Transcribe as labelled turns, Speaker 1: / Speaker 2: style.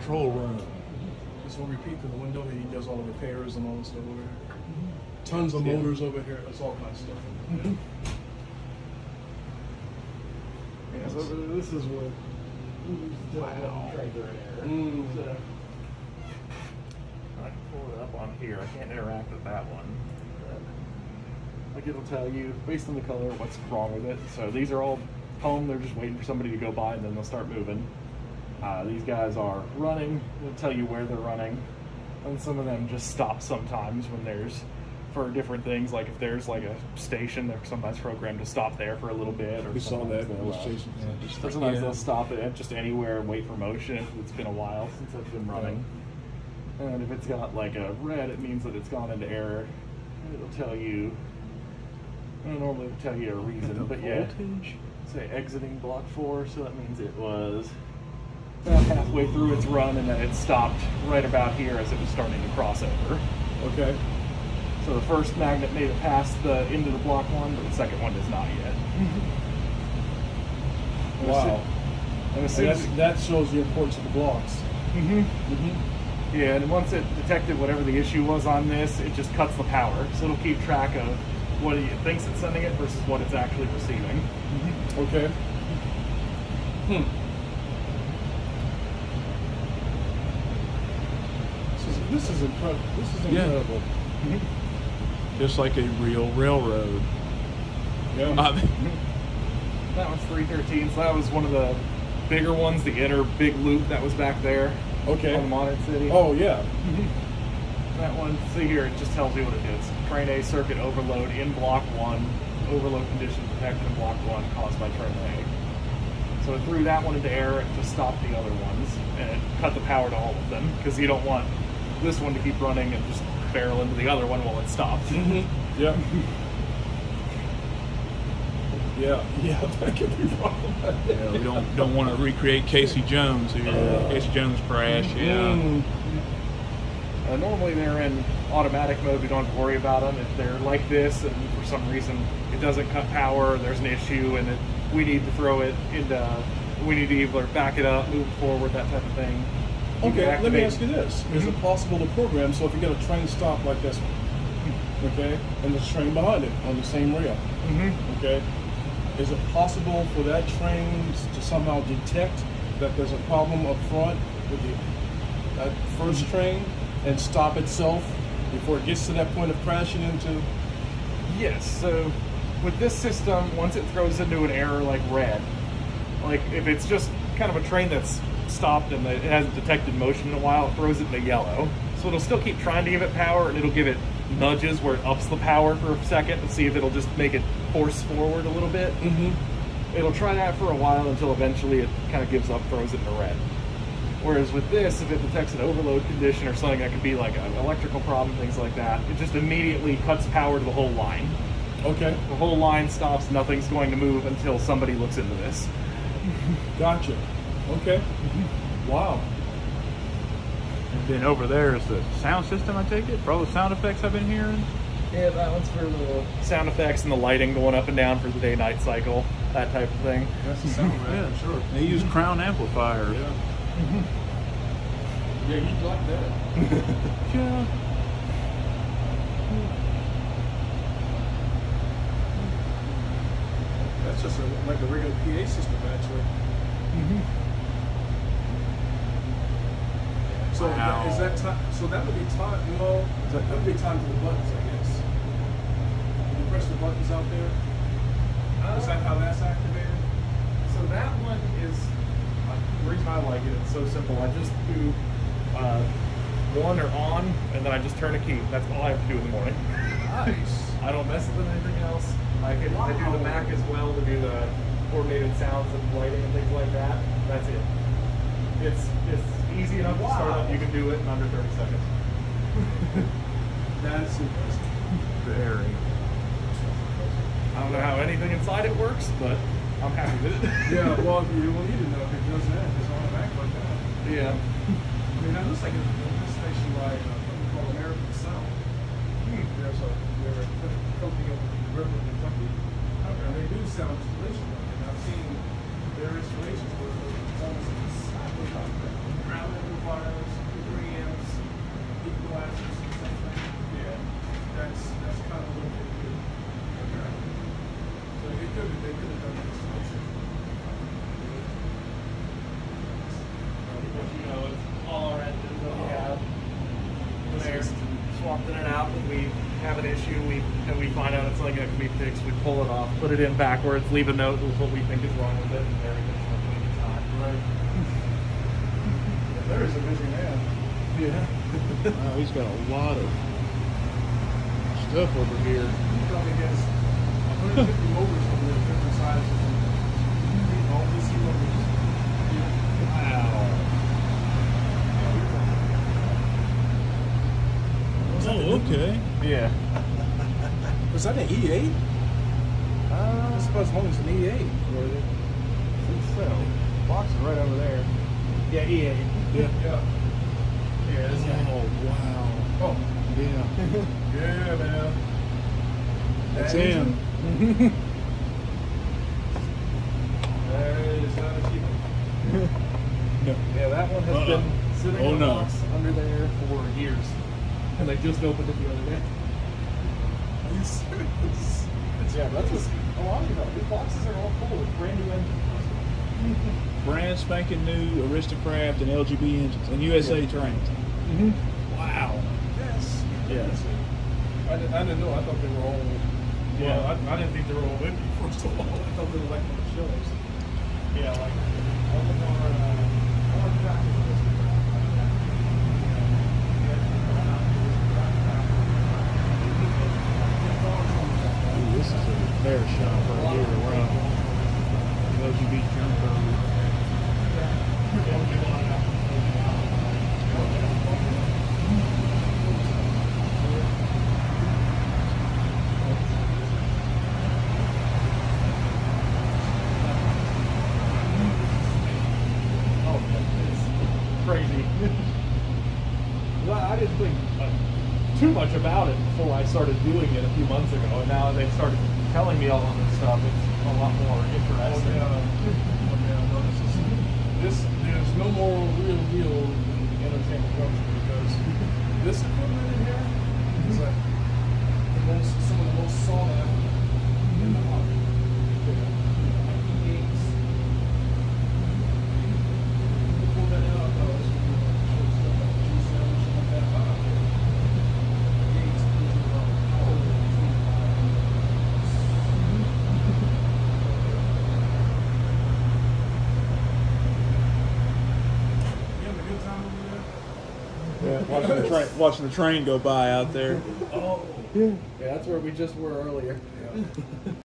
Speaker 1: control room. This will repeat through the window. He does all the repairs and all this stuff over here. Tons of motors over here. That's all kinds of stuff.
Speaker 2: Yeah, so this is what.
Speaker 1: Wow.
Speaker 2: I can pull it up on here. I can't interact with that one. Like it'll tell you, based on the color, what's wrong with it. So these are all home. They're just waiting for somebody to go by and then they'll start moving. These guys are running. It'll tell you where they're running. And some of them just stop sometimes when there's, for different things, like if there's like a station, they're sometimes programmed to stop there for a little bit. Or
Speaker 1: We saw that.
Speaker 2: Sometimes they'll stop it at just anywhere and wait for motion if it's been a while since it's been running. And if it's got like a red, it means that it's gone into error. And it'll tell you, normally it'll tell you a reason, but yeah, say exiting block 4, so that means it was about halfway through its run and then it stopped right about here as it was starting to cross over.
Speaker 1: Okay.
Speaker 2: So the first magnet made it past the into the block 1, but the second one does not yet.
Speaker 1: Wow. And that shows the importance of the blocks.
Speaker 2: Yeah, and once it detected whatever the issue was on this, it just cuts the power. So it'll keep track of what it thinks it's sending it versus what it's actually receiving.
Speaker 1: Okay. This is incredible. This is incredible.
Speaker 3: Just like a real railroad.
Speaker 1: Yeah.
Speaker 2: That one's 313, so that was one of the bigger ones, the inner big loop that was back there.
Speaker 1: Okay.
Speaker 2: On the Modern City.
Speaker 1: Oh, yeah.
Speaker 2: That one, see here, it just tells you what it is. Train A circuit overload in block 1, overload condition detected in block 1 caused by train A. So it threw that one into error, it just stopped the other ones, and it cut the power to all of them, because you don't want this one to keep running and just barrel into the other one while it stops.
Speaker 1: Yeah. Yeah, that could be problematic.
Speaker 3: Yeah, we don't want to recreate Casey Jones here. Casey Jones crash.
Speaker 2: Normally they're in automatic mode. We don't have to worry about them. If they're like this and for some reason it doesn't cut power, there's an issue, and we need to throw it into. We need to either back it up, move it forward, that type of thing.
Speaker 1: Okay, let me ask you this. Is it possible to program so if you get a train stop like this one, okay, and there's a train behind it on the same rail, okay, is it possible for that train to somehow detect that there's a problem up front with that first train and stop itself before it gets to that point of crashing into?
Speaker 2: Yes, so with this system, once it throws into an error like red, like if it's just kind of a train that's stopped and it hasn't detected motion in a while, it throws it into yellow. So it'll still keep trying to give it power, and it'll give it nudges where it ups the power for a second to see if it'll just make it force forward a little bit. It'll try that for a while until eventually it kind of gives up, throws it into red. Whereas with this, if it detects an overload condition or something that could be like an electrical problem, things like that, it just immediately cuts power to the whole line.
Speaker 1: Okay.
Speaker 2: The whole line stops, nothing's going to move until somebody looks into this.
Speaker 1: Gotcha. Okay. Wow.
Speaker 3: And then over there is the sound system, I take it, for all the sound effects I've been hearing.
Speaker 2: Yeah, that one's for the sound effects and the lighting going up and down for the day-night cycle, that type of thing.
Speaker 1: That's the sound, right?
Speaker 3: Yeah, sure. They use Crown amplifiers.
Speaker 1: Yeah. Yeah, you'd like that.
Speaker 3: Yeah.
Speaker 1: That's just like a regular PA system, actually. So
Speaker 3: Wow.
Speaker 1: is that time? So that would be time. No, that would be time for the buttons, I guess. Can you press the buttons out there? Is that how that's activated?
Speaker 2: So that one is, the reason I like it, it's so simple. I just do one or on, and then I just turn a key. That's all I have to do in the morning.
Speaker 1: Nice.
Speaker 2: I don't mess with anything else. I do the Mac as well to do the coordinated sounds and lighting and things like that. That's it. It's easy enough to start up. You can do it in under 30 seconds.
Speaker 1: That's impressive.
Speaker 3: Very.
Speaker 2: I don't know how anything inside it works, but I'm happy with it.
Speaker 1: Yeah, well, you will need to know if it does that. It's on the back like that.
Speaker 2: Yeah.
Speaker 1: I mean, that looks like a station like something called American Sound. There's a company over in the river in Kentucky. And they do sound installation work. And I've seen their installations where it's almost exactly like that. Ground amplifier,
Speaker 2: issue, and we find out it's like it can be fixed. We pull it off, put it in backwards, leave a note with what we think is wrong with it, and everything's working each time.
Speaker 1: Right. There is a busy man.
Speaker 2: Yeah.
Speaker 3: Wow, he's got a lot of stuff over here.
Speaker 1: He probably has 150 motors over there, different sizes. And all DC motors.
Speaker 2: Wow.
Speaker 3: Oh, okay.
Speaker 2: Yeah.
Speaker 1: Was that an E8? I suppose one was an E8.
Speaker 2: I think so. Box is right over there. Yeah, EA.
Speaker 3: Yeah.
Speaker 1: Yeah.
Speaker 2: Yeah, this guy.
Speaker 3: Oh, wow.
Speaker 1: Oh.
Speaker 3: Yeah.
Speaker 1: Yeah, man.
Speaker 3: That's
Speaker 1: That
Speaker 3: him.
Speaker 1: engine? That is not a cheap one.
Speaker 3: No.
Speaker 2: Yeah, that one has been sitting
Speaker 3: Oh,
Speaker 2: in a
Speaker 3: no.
Speaker 2: box under there for years. And they just opened it the other day.
Speaker 1: Are you serious?
Speaker 2: Yeah, that's what's a lot of them. These boxes are all full with brand new engines.
Speaker 3: Brand spanking new Aristocraft and LGB engines and USA trains. Wow.
Speaker 1: Yes.
Speaker 3: Yes.
Speaker 1: I didn't know. I thought they were all.
Speaker 2: Yeah.
Speaker 1: Well, I didn't think they were all empty. First of all, I thought they were like on the shelves.
Speaker 2: Yeah, like all of our tractors.
Speaker 3: Ooh, this is a repair shop right here. Wow. LGB Jumbo.
Speaker 2: Oh, it's crazy. Well, I didn't think too much about it before I started doing it a few months ago, and now they've started telling me all of this stuff. It's a lot more interesting.
Speaker 1: No, there's no more real deal in the entertainment junction because this equipment in here is like some of the most sought after in the market. E8s. Pull that out, show stuff like G7 or something like that. E8s, you having a good time over there?
Speaker 3: Yeah, watching the train go by out there.
Speaker 1: Oh.
Speaker 2: Yeah, that's where we just were earlier.
Speaker 1: Yeah.